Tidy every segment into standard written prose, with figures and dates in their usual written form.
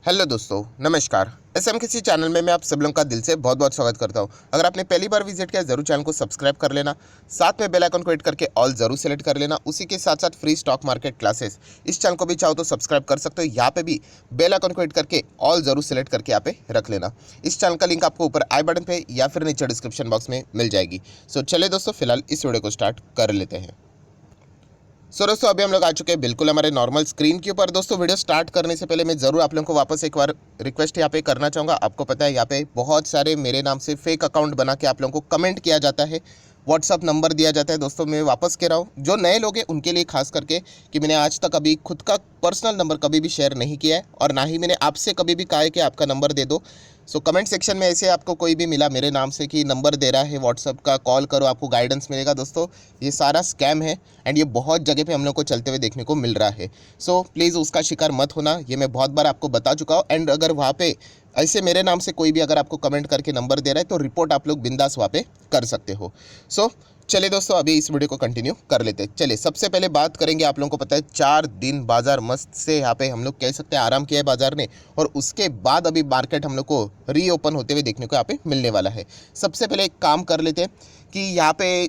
Hello दोस्तों, नमस्कार। SM किसी चैनल में मैं आप सब लोगों का दिल से बहुत बहुत स्वागत करता हूं। अगर आपने पहली बार विजिट किया जरूर चैनल को सब्सक्राइब कर लेना, साथ में बेल आइकन को हिट करके ऑल जरूर सेलेक्ट कर लेना। उसी के साथ साथ फ्री स्टॉक मार्केट क्लासेस इस चैनल को भी चाहो तो सब्सक्राइब कर सकते हो। यहाँ पे भी बेल आइकन को हिट करके ऑल जरूर सेलेक्ट करके यहाँ पे रख लेना। इस चैनल का लिंक आपको ऊपर आई बटन पे या फिर नीचे डिस्क्रिप्शन बॉक्स में मिल जाएगी। सो चलिए दोस्तों, फिलहाल इस वीडियो को स्टार्ट कर लेते हैं। दोस्तों अभी हम लोग आ चुके हैं बिल्कुल हमारे नॉर्मल स्क्रीन के ऊपर। दोस्तों वीडियो स्टार्ट करने से पहले मैं ज़रूर आप लोगों को वापस एक बार रिक्वेस्ट यहाँ पे करना चाहूँगा। आपको पता है यहाँ पे बहुत सारे मेरे नाम से फेक अकाउंट बना के आप लोगों को कमेंट किया जाता है, व्हाट्सअप नंबर दिया जाता है। दोस्तों मैं वापस कह रहा हूँ, जो नए लोग हैं उनके लिए खास करके कि मैंने आज तक अभी खुद का पर्सनल नंबर कभी भी शेयर नहीं किया है और ना ही मैंने आपसे कभी भी कहा है कि आपका नंबर दे दो। सो कमेंट सेक्शन में ऐसे आपको कोई भी मिला मेरे नाम से कि नंबर दे रहा है व्हाट्सअप का, कॉल करो आपको गाइडेंस मिलेगा। दोस्तों ये सारा स्कैम है एंड ये बहुत जगह पे हम लोग को चलते हुए देखने को मिल रहा है। सो प्लीज़ उसका शिकार मत होना, ये मैं बहुत बार आपको बता चुका हूँ। एंड अगर वहाँ पे ऐसे मेरे नाम से कोई भी अगर आपको कमेंट करके नंबर दे रहा है तो रिपोर्ट आप लोग बिंदास वहाँ पे कर सकते हो। सो चलिए दोस्तों अभी इस वीडियो को कंटिन्यू कर लेते हैं। चलिए सबसे पहले बात करेंगे, आप लोगों को पता है 4 दिन बाजार मस्त से यहाँ पे हम लोग कह सकते हैं आराम किया है बाजार ने, और उसके बाद अभी मार्केट हम लोग को रीओपन होते हुए देखने को यहाँ पे मिलने वाला है। सबसे पहले एक काम कर लेते हैं कि यहाँ पे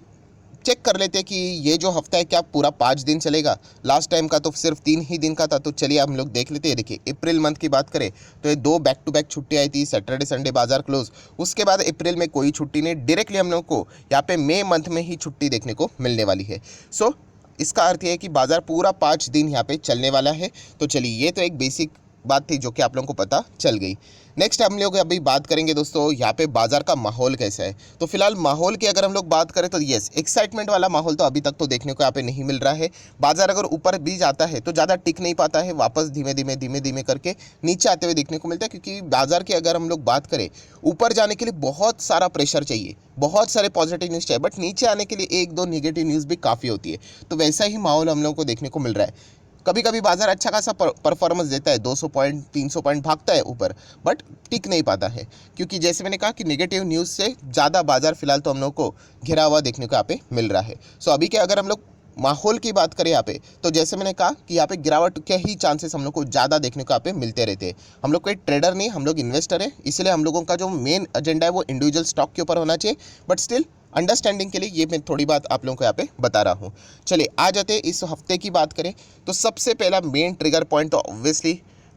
चेक कर लेते हैं कि ये जो हफ्ता है क्या पूरा 5 दिन चलेगा। लास्ट टाइम का तो सिर्फ 3 ही दिन का था। तो चलिए हम लोग देख लेते हैं। देखिए अप्रैल मंथ की बात करें तो ये 2 बैक टू बैक छुट्टी आई थी, सैटरडे संडे बाजार क्लोज। उसके बाद अप्रैल में कोई छुट्टी नहीं, डायरेक्टली हम लोग को यहाँ पे मई मंथ में ही छुट्टी देखने को मिलने वाली है। सो इसका अर्थ ये है कि बाजार पूरा 5 दिन यहाँ पे चलने वाला है। तो चलिए ये तो एक बेसिक बात थी जो कि आप लोगों को पता चल गई। नेक्स्ट हम लोग अभी बात करेंगे दोस्तों यहाँ पे बाजार का माहौल कैसा है। तो फिलहाल माहौल की अगर हम लोग बात करें तो यस, एक्साइटमेंट वाला माहौल तो अभी तक तो देखने को यहाँ पे नहीं मिल रहा है। बाजार अगर ऊपर भी जाता है तो ज़्यादा टिक नहीं पाता है, वापस धीमे धीमे करके नीचे आते हुए देखने को मिलता है। क्योंकि बाजार की अगर हम लोग बात करें, ऊपर जाने के लिए बहुत सारा प्रेशर चाहिए, बहुत सारे पॉजिटिव न्यूज़ चाहिए, बट नीचे आने के लिए 1-2 निगेटिव न्यूज़ भी काफ़ी होती है। तो वैसा ही माहौल हम लोग को देखने को मिल रहा है। कभी कभी बाजार अच्छा खासा परफॉर्मेंस देता है, 200 पॉइंट 300 पॉइंट भागता है ऊपर, बट टिक नहीं पाता है। क्योंकि जैसे मैंने कहा कि नेगेटिव न्यूज़ से ज़्यादा बाजार फिलहाल तो हम लोग को घिरा हुआ देखने को यहाँ पे मिल रहा है। सो अभी के अगर हम लोग माहौल की बात करें यहाँ पे, तो जैसे मैंने कहा कि यहाँ पे गिरावट के ही चांसेस हम लोग को ज़्यादा देखने को यहाँ पे मिलते रहते हैं। हम लोग कोई ट्रेडर नहीं, हम लोग इन्वेस्टर है, इसलिए हम लोगों का जो मेन एजेंडा है वो इंडिविजुअल स्टॉक के ऊपर होना चाहिए। बट स्टिल अंडरस्टैंडिंग के लिए ये मैं थोड़ी बात आप लोगों को यहाँ पे बता रहा हूँ। चलिए आ जाते हैं इस हफ्ते की बात करें तो सबसे पहला मेन ट्रिगर पॉइंट तो ऑब्वियसली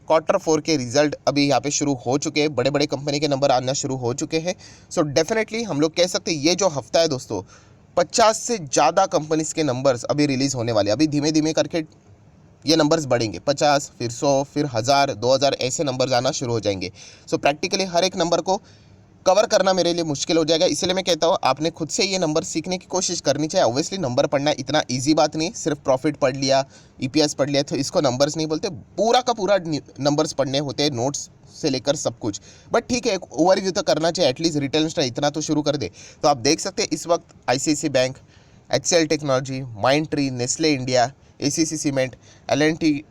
Q4 के रिजल्ट अभी यहाँ पे शुरू हो चुके हैं, बड़े बड़े कंपनी के नंबर आना शुरू हो चुके हैं। सो डेफिनेटली हम लोग कह सकते हैं ये जो हफ्ता है दोस्तों, 50 से ज़्यादा कंपनीज के नंबर्स अभी रिलीज़ होने वाले हैं। अभी धीमे धीमे करके ये नंबर्स बढ़ेंगे, 50 फिर 100 फिर 1000 2000 ऐसे नंबर्स आना शुरू हो जाएंगे। सो प्रैक्टिकली हर एक नंबर को कवर करना मेरे लिए मुश्किल हो जाएगा। इसलिए मैं कहता हूँ आपने खुद से ये नंबर सीखने की कोशिश करनी चाहिए। ऑब्वियसली नंबर पढ़ना इतना इजी बात नहीं, सिर्फ प्रॉफिट पढ़ लिया, ईपीएस पढ़ लिया तो इसको नंबर्स नहीं बोलते। पूरा का पूरा नंबर्स पढ़ने होते हैं, नोट्स से लेकर सब कुछ। बट ठीक है, एक ओवरव्यू तो करना चाहिए, एटलीस्ट रिटेल इन्वेस्टर इतना तो शुरू कर दे। तो आप देख सकते हैं इस वक्त ICICI bank, HCL technology, Mindtree, Nestle India, ACC cement, LNT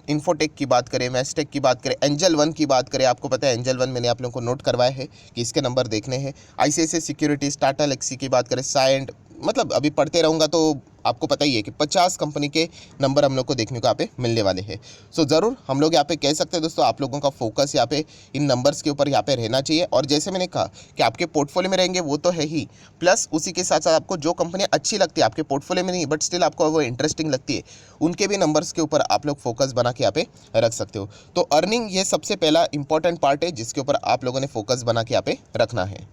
infotech की बात करें, मैस्टेक की बात करें, एंजल वन की बात करें। आपको पता है एंजल वन मैंने आप लोगों को नोट करवाया है कि इसके नंबर देखने हैं। आईसीआईसीआई सिक्योरिटीज़, टाटा लेक्सी की बात करें, साइंट, मतलब अभी पढ़ते रहूँगा तो आपको पता ही है कि 50 कंपनी के नंबर हम लोग को देखने को यहाँ पे मिलने वाले हैं। सो ज़रूर हम लोग यहाँ पे कह सकते हैं दोस्तों, आप लोगों का फोकस यहाँ पे इन नंबर्स के ऊपर यहाँ पे रहना चाहिए। और जैसे मैंने कहा कि आपके पोर्टफोलियो में रहेंगे वो तो है ही, प्लस उसी के साथ साथ आपको जो कंपनी अच्छी लगती है, आपके पोर्टफोलियो में नहीं बट स्टिल आपको वो इंटरेस्टिंग लगती है, उनके भी नंबर्स के ऊपर आप लोग फोकस बना के यहाँ पे रख सकते हो। तो अर्निंग ये सबसे पहला इंपॉर्टेंट पार्ट है जिसके ऊपर आप लोगों ने फोकस बना के यहाँ पे रखना है।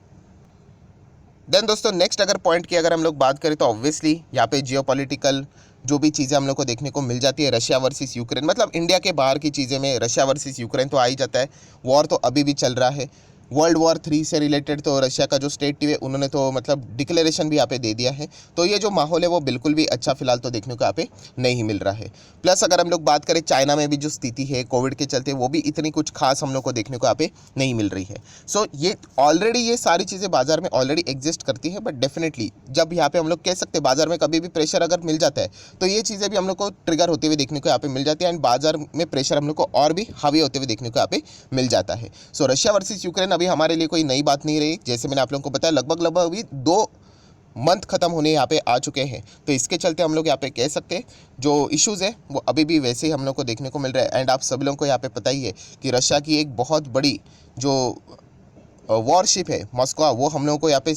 देन दोस्तों नेक्स्ट अगर पॉइंट की अगर हम लोग बात करें तो ऑब्वियसली यहाँ पे जियोपॉलिटिकल जो भी चीज़ें हम लोग को देखने को मिल जाती है, रशिया वर्सेस यूक्रेन, मतलब इंडिया के बाहर की चीज़ें में रशिया वर्सेस यूक्रेन तो आ ही जाता है। वॉर तो अभी भी चल रहा है। वर्ल्ड वॉर 3 से रिलेटेड तो रशिया का जो स्टेट टीवी है उन्होंने तो मतलब डिक्लेरेशन भी यहाँ पे दे दिया है। तो ये जो माहौल है वो बिल्कुल भी अच्छा फिलहाल तो देखने को यहाँ पे नहीं मिल रहा है। प्लस अगर हम लोग बात करें चाइना में भी जो स्थिति है कोविड के चलते, वो भी इतनी कुछ खास हम लोग को देखने को यहाँ पे नहीं मिल रही है। सो ये ऑलरेडी ये सारी चीज़ें बाजार में ऑलरेडी एग्जिस्ट करती है। बट डेफिनेटली जब यहाँ पे हम लोग कह सकते हैं बाजार में कभी भी प्रेशर अगर मिल जाता है तो ये चीज़ें भी हम लोग को ट्रिगर होते हुए देखने को यहाँ पे मिल जाती है एंड बाजार में प्रेशर हम लोग को और भी हावी होते हुए देखने को यहाँ पे मिल जाता है। सो रशिया वर्सेस यूक्रेन अभी हमारे लिए कोई नई बात नहीं रही। जैसे मैंने आप लोगों को बताया लगभग अभी 2 मंथ खत्म होने यहाँ पे आ चुके हैं। तो इसके चलते हम लोग यहाँ पे कह सकते हैं जो इश्यूज़ है वो अभी भी वैसे ही हम लोग को देखने को मिल रहा है। एंड आप सभी लोगों को यहाँ पे पता ही है कि रशिया की एक बहुत बड़ी जो वॉरशिप है मॉस्को, वो हम लोगों को यहाँ पे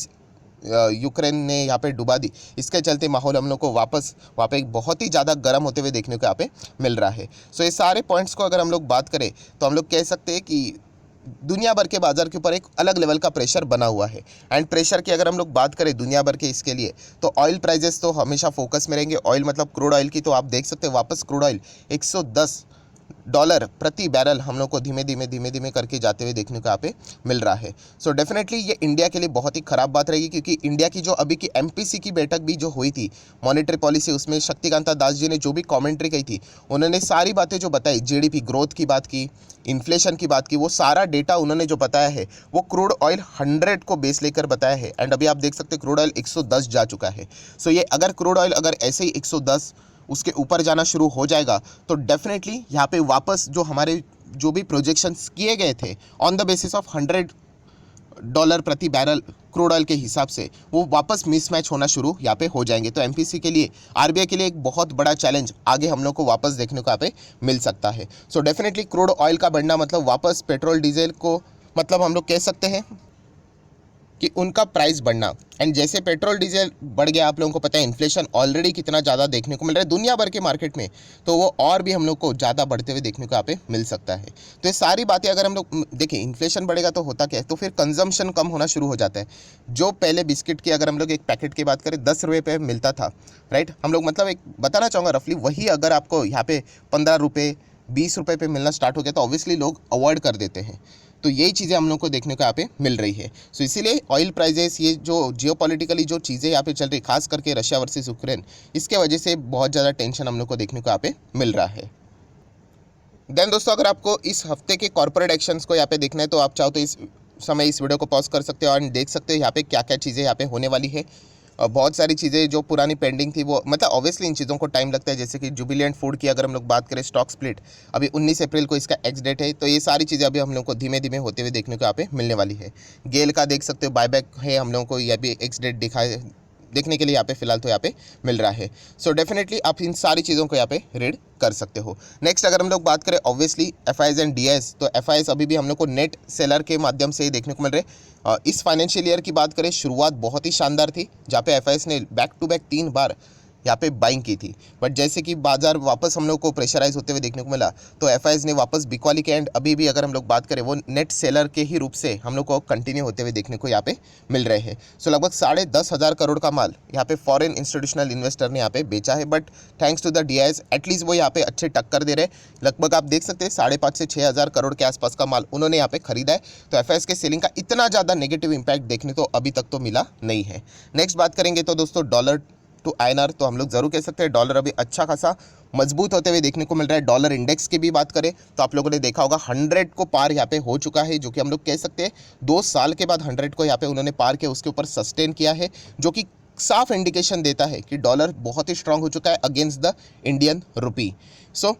यूक्रेन ने यहाँ पे डुबा दी। इसके चलते माहौल हम लोग को वापस वहाँ पे एक बहुत ही ज़्यादा गर्म होते हुए देखने को यहाँ पे मिल रहा है। सो ये सारे पॉइंट्स को अगर हम लोग बात करें तो हम लोग कह सकते हैं कि दुनिया भर के बाज़ार के ऊपर एक अलग लेवल का प्रेशर बना हुआ है। एंड प्रेशर की अगर हम लोग बात करें दुनिया भर के इसके लिए, तो ऑयल प्राइजेस तो हमेशा फोकस में रहेंगे। ऑयल मतलब क्रूड ऑयल की, तो आप देख सकते हैं वापस क्रूड ऑयल $110 प्रति बैरल हम लोग को धीमे धीमे करके जाते हुए देखने को यहाँ पे मिल रहा है। सो डेफिनेटली ये इंडिया के लिए बहुत ही ख़राब बात रहेगी, क्योंकि इंडिया की जो अभी की MPC की बैठक भी जो हुई थी मॉनेटरी पॉलिसी, उसमें शक्तिकांता दास जी ने जो भी कमेंट्री कही थी, उन्होंने सारी बातें जो बताई, GDP ग्रोथ की बात की, इन्फ्लेशन की बात की, वो सारा डेटा उन्होंने जो बताया है वो क्रूड ऑयल 100 को बेस लेकर बताया है। एंड अभी आप देख सकते हैं क्रूड ऑयल 110 जा चुका है। सो ये अगर क्रूड ऑयल अगर ऐसे ही 110 उसके ऊपर जाना शुरू हो जाएगा तो डेफिनेटली यहाँ पे वापस जो हमारे जो भी प्रोजेक्शंस किए गए थे ऑन द बेसिस ऑफ $100 प्रति बैरल क्रूड ऑयल के हिसाब से, वो वापस मिसमैच होना शुरू यहाँ पे हो जाएंगे। तो MPC के लिए, RBI के लिए एक बहुत बड़ा चैलेंज आगे हम लोग को वापस देखने को यहाँ पे मिल सकता है। सो डेफिनेटली क्रूड ऑयल का बढ़ना मतलब वापस पेट्रोल डीजल को, मतलब हम लोग कह सकते हैं कि उनका प्राइस बढ़ना। एंड जैसे पेट्रोल डीजल बढ़ गया, आप लोगों को पता है इन्फ्लेशन ऑलरेडी कितना ज़्यादा देखने को मिल रहा है दुनिया भर के मार्केट में, तो वो और भी हम लोग को ज़्यादा बढ़ते हुए देखने को यहाँ पे मिल सकता है। तो ये सारी बातें अगर हम लोग देखें, इन्फ्लेशन बढ़ेगा तो होता क्या है, तो फिर कंजम्पशन कम होना शुरू हो जाता है। जो पहले बिस्किट की अगर हम लोग एक पैकेट की बात करें 10 रुपये पे मिलता था, राइट, हम लोग मतलब एक बताना चाहूँगा रफली, वही अगर आपको यहाँ पे 15 रुपये 20 रुपये पे मिलना स्टार्ट हो गया तो ऑब्वियसली लोग अवॉइड कर देते हैं। तो यही चीज़ें हम लोग को देखने को यहाँ पे मिल रही है। सो इसीलिए ऑयल प्राइजेस, ये जो जियोपॉलिटिकली जो चीज़ें यहाँ पे चल रही, खास करके रशिया वर्सेस यूक्रेन, इसके वजह से बहुत ज़्यादा टेंशन हम लोग को देखने को यहाँ पे मिल रहा है। देन दोस्तों, अगर आपको इस हफ्ते के कॉर्पोरेट एक्शंस को यहाँ पे देखना है तो आप चाहो तो इस समय इस वीडियो को पॉज कर सकते हो और देख सकते हो यहाँ पे क्या क्या चीज़ें यहाँ पे होने वाली है। बहुत सारी चीज़ें जो पुरानी पेंडिंग थी वो, मतलब ऑब्वियसली इन चीज़ों को टाइम लगता है। जैसे कि जुबिलेंट फूड की अगर हम लोग बात करें, स्टॉक स्प्लिट अभी 19 अप्रैल को इसका एक्स डेट है, तो ये सारी चीज़ें अभी हम लोग को धीमे धीमे होते हुए देखने को यहाँ पे मिलने वाली है। गेल का देख सकते हो बायबैक है, हम लोगों को यह भी एक्स डेट दिखाए देखने के लिए यहाँ पे फिलहाल तो यहाँ पे मिल रहा है। सो डेफिनेटली आप इन सारी चीज़ों को यहाँ पे रीड कर सकते हो। नेक्स्ट अगर हम लोग बात करें ऑब्वियसली FIs एंड DIs, तो FIs अभी भी हम लोग को नेट सेलर के माध्यम से ही देखने को मिल रहे। इस फाइनेंशियल ईयर की बात करें, शुरुआत बहुत ही शानदार थी जहाँ पे FIs ने बैक टू बैक 3 बार यहाँ पे बाइंग की थी। बट जैसे कि बाजार वापस हम लोग को प्रेशराइज होते हुए देखने को मिला, तो FIs ने वापस बिकवाली के एंड अभी भी अगर हम लोग बात करें वो नेट सेलर के ही रूप से हम लोग को कंटिन्यू होते हुए देखने को यहाँ पे मिल रहे हैं। सो लगभग 10,500 करोड़ का माल यहाँ पे फॉरेन इंस्टीट्यूशनल इन्वेस्टर ने यहाँ पे बेचा है। But thanks to the DIs at least वो यहाँ पे अच्छे टक्कर दे रहे हैं। लगभग आप देख सकते हैं 5,500 से 6,000 करोड़ के आसपास का माल उन्होंने यहाँ पे खरीदा है। तो FIs के सेलिंग का इतना ज़्यादा नेगेटिव इंपैक्ट देखने तो अभी तक तो मिला नहीं है। नेक्स्ट बात करेंगे तो दोस्तों डॉलर टू INR, तो हम लोग जरूर कह सकते हैं डॉलर अभी अच्छा खासा मजबूत होते हुए देखने को मिल रहा है। डॉलर इंडेक्स की भी बात करें तो आप लोगों ने देखा होगा 100 को पार यहाँ पे हो चुका है, जो कि हम लोग कह सकते हैं 2 साल के बाद 100 को यहाँ पे उन्होंने पार किया, उसके ऊपर सस्टेन किया है, जो कि साफ इंडिकेशन देता है कि डॉलर बहुत ही स्ट्रांग हो चुका है against the Indian rupee. So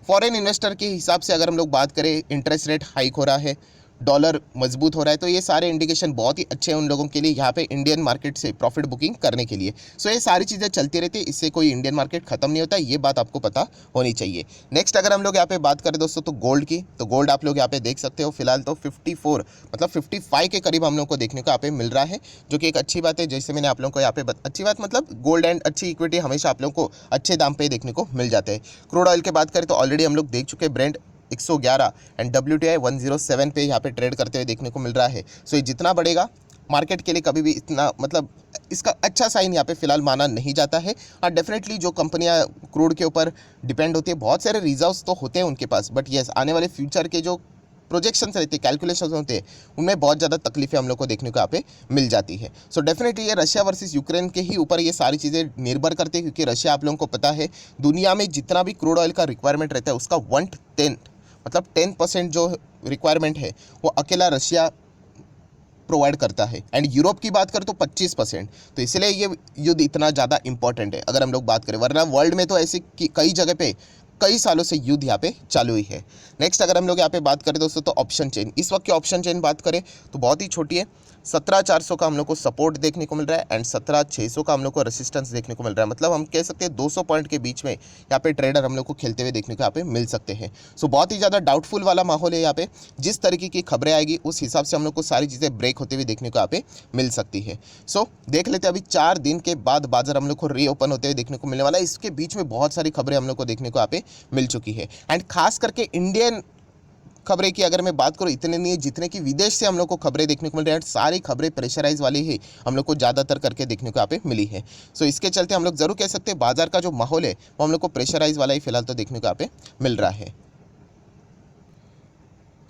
foreign investor के हिसाब से अगर हम लोग बात करें, इंटरेस्ट रेट हाइक हो रहा है, डॉलर मजबूत हो रहा है, तो ये सारे इंडिकेशन बहुत ही अच्छे हैं उन लोगों के लिए यहाँ पे इंडियन मार्केट से प्रॉफिट बुकिंग करने के लिए। सो ये सारी चीज़ें चलती रहती है, इससे कोई इंडियन मार्केट खत्म नहीं होता, ये बात आपको पता होनी चाहिए। नेक्स्ट अगर हम लोग यहाँ पे बात करें दोस्तों तो गोल्ड की, तो गोल्ड आप लोग यहाँ पे देख सकते हो फिलहाल तो 54 मतलब 55 के करीब हम लोग को देखने को यहाँ पे मिल रहा है, जो कि एक अच्छी बात है। जैसे मैंने आप लोगों को यहाँ पे अच्छी बात, मतलब गोल्ड एंड अच्छी इक्विटी हमेशा आप लोगों को अच्छे दाम पे देखने को मिल जाते हैं। क्रूड ऑयल की बात करें तो ऑलरेडी हम लोग देख चुके हैं, ब्रेंट 111 एंड WTI 107 पे यहाँ पे ट्रेड करते हुए देखने को मिल रहा है। सो ये जितना बढ़ेगा मार्केट के लिए कभी भी इतना, मतलब इसका अच्छा साइन यहाँ पे फिलहाल माना नहीं जाता है। और डेफिनेटली जो कंपनियां क्रूड के ऊपर डिपेंड होती है, बहुत सारे रिजर्व्स तो होते हैं उनके पास, बट यस आने वाले फ्यूचर के जो प्रोजेक्शंस रहते हैं, कैलकुलेशंस होते हैं, उनमें बहुत ज़्यादा तकलीफें हम लोग को देखने को यहाँ पे मिल जाती है। सो डेफिनेटली ये रशिया वर्सेस यूक्रेन के ही ऊपर ये सारी चीज़ें निर्भर करती है, क्योंकि रशिया आप लोगों को पता है दुनिया में जितना भी क्रूड ऑयल का रिक्वायरमेंट रहता है उसका 1/10 मतलब 10% जो रिक्वायरमेंट है वो अकेला रशिया प्रोवाइड करता है। एंड यूरोप की बात करें तो 25%। तो इसलिए ये युद्ध इतना ज़्यादा इंपॉर्टेंट है अगर हम लोग बात करें, वरना वर्ल्ड में तो ऐसी कई जगह पे कई सालों से युद्ध यहाँ पे चालू हुई है। नेक्स्ट अगर हम लोग यहाँ पे बात करें दोस्तों तो ऑप्शन चेन, इस वक्त की ऑप्शन चेन बात करें तो बहुत ही छोटी है। 17,400 का हम लोग को सपोर्ट देखने को मिल रहा है एंड 17,600 का हम लोग को रेसिस्टेंस देखने को मिल रहा है। मतलब हम कह सकते हैं 200 पॉइंट के बीच में यहाँ पे ट्रेडर हम लोग को खेलते हुए देखने को यहाँ पे मिल सकते हैं। सो बहुत ही ज़्यादा डाउटफुल वाला माहौल है यहाँ पे। जिस तरीके की खबरें आएगी उस हिसाब से हम लोग को सारी चीज़ें ब्रेक होते हुए देखने को यहाँ पे मिल सकती है। सो देख लेते हैं, अभी 4 दिन के बाद बाजार हम लोग को रीओपन होते हुए देखने को मिलने वाला है। इसके बीच में बहुत सारी खबरें हम लोग को देखने को यहाँ पे मिल चुकी है एंड खास करके इंडियन खबरें की अगर मैं बात करूँ, इतने नहीं है जितने की विदेश से हम लोग को खबरें देखने को मिल रही है। सारी खबरें प्रेशराइज वाली ही हम लोग को ज़्यादातर करके देखने को यहाँ पे मिली है। सो इसके चलते हम लोग जरूर कह सकते हैं बाजार का जो माहौल है वो हम लोग को प्रेशराइज वाला ही फिलहाल तो देखने को यहाँ पे मिल रहा है।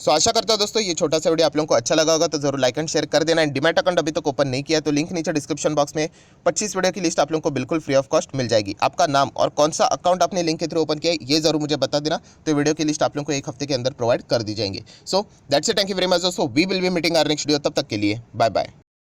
सो आशा करता हूं दोस्तों ये छोटा सा वीडियो आप लोगों को अच्छा लगा होगा, तो जरूर लाइक एंड शेयर कर देना। एंड डीमैट अकाउंट अभी तक ओपन नहीं किया तो लिंक नीचे डिस्क्रिप्शन बॉक्स में 25 वीडियो की लिस्ट आप लोगों को बिल्कुल फ्री ऑफ कॉस्ट मिल जाएगी। आपका नाम और कौन सा अकाउंट आपने लिंक के थ्रू ओपन किया है ये जरूर मुझे बता देना, तो वीडियो की लिस्ट आप लोगों को एक हफ्ते के अंदर प्रोवाइड कर दी जाएंगे। So that's it, thank you very much दोस्तों, we will be meeting our next video. तब तक के लिए बाय बाय।